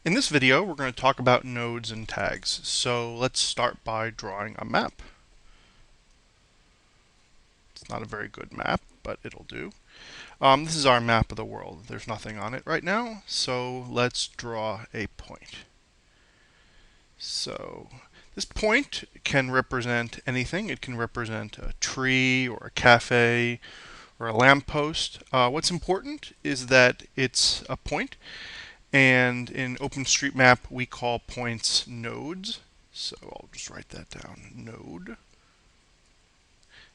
In this video, we're going to talk about nodes and tags. So let's start by drawing a map. It's not a very good map, but it'll do. This is our map of the world. There's nothing on it right now, so let's draw a point. So this point can represent anything. It can represent a tree or a cafe or a lamppost. What's important is that it's a point. And in OpenStreetMap, we call points nodes. So I'll just write that down, node.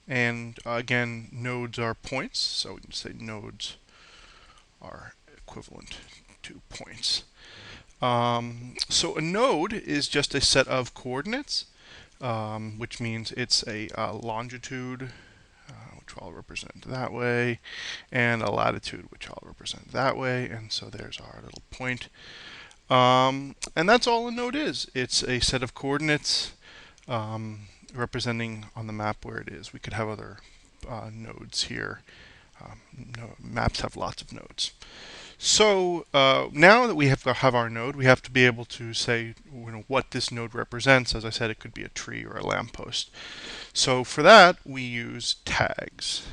And again, nodes are points, so we can say nodes are equivalent to points. So a node is just a set of coordinates, which means it's a longitude, which I'll represent that way, and a latitude, which I'll represent that way. And so there's our little point. And that's all a node is. It's a set of coordinates representing on the map where it is. We could have other nodes here. Maps have lots of nodes. So now that we have our node, we have to be able to say what this node represents. As I said, it could be a tree or a lamppost. So for that, we use tags.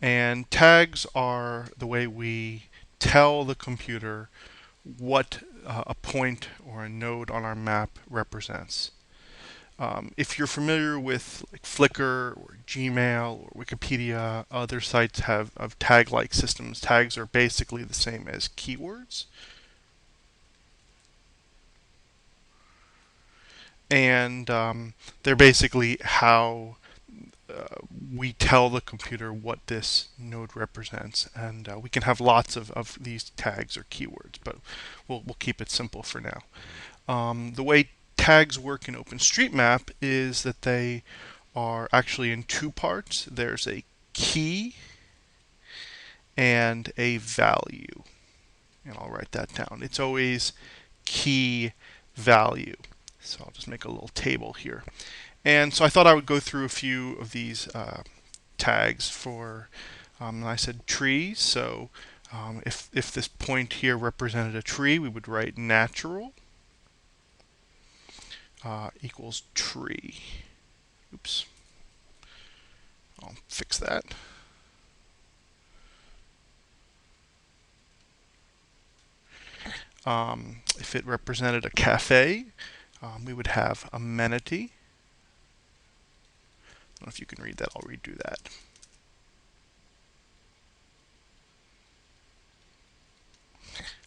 And tags are the way we tell the computer what a point or a node on our map represents. If you're familiar with like Flickr or Gmail or Wikipedia, other sites have tag-like systems. Tags are basically the same as keywords. And they're basically how we tell the computer what this node represents. And we can have lots of these tags or keywords, but we'll keep it simple for now. The way tags work in OpenStreetMap is that they are actually in two parts. There's a key and a value. And I'll write that down. It's always key value. So I'll just make a little table here. And so I thought I would go through a few of these tags for, I said tree. So if this point here represented a tree, we would write natural equals tree. Oops. I'll fix that. If it represented a cafe, we would have amenity. I don't know if you can read that. I'll redo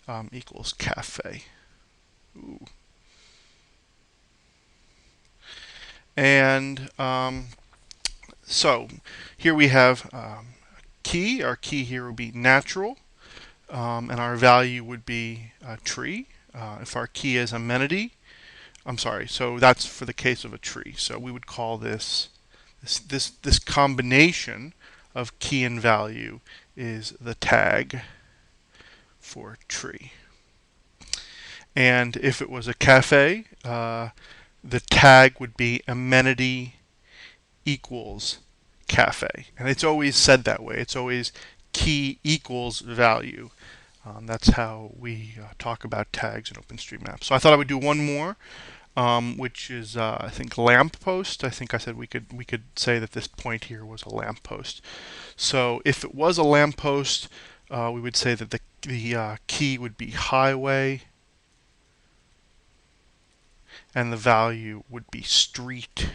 that. Equals cafe. Ooh. And so here we have key. Our key here would be natural, and our value would be tree. If our key is amenity, I'm sorry. So that's for the case of a tree. So we would call this combination of key and value is the tag for tree. And if it was a cafe, the tag would be amenity equals cafe. And it's always said that way. It's always key equals value. That's how we talk about tags in OpenStreetMap. So I thought I would do one more, which is I think lamppost. I think I said we could say that this point here was a lamppost. So if it was a lamppost, we would say that the key would be highway, and the value would be street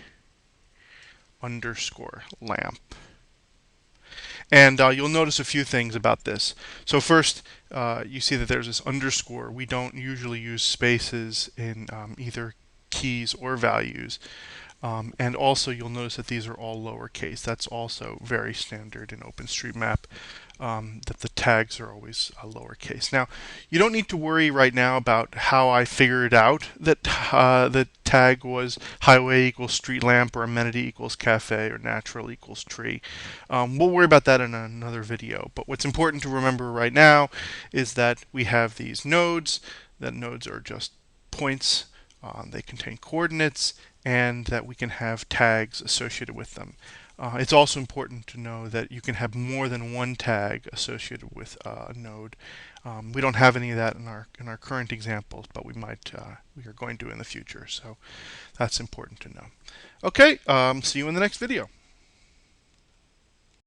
underscore lamp. And you'll notice a few things about this. So first, you see that there's this underscore. We don't usually use spaces in either keys or values. And also you'll notice that these are all lowercase. That's also very standard in OpenStreetMap, that the tags are always lowercase. Now, you don't need to worry right now about how I figured out that the tag was highway equals street lamp or amenity equals cafe or natural equals tree. We'll worry about that in another video. But what's important to remember right now is that we have these nodes. That nodes are just points. They contain coordinates, and that we can have tags associated with them. It's also important to know that you can have more than one tag associated with a node. We don't have any of that in our current examples, but we are going to in the future. So that's important to know. Okay, see you in the next video.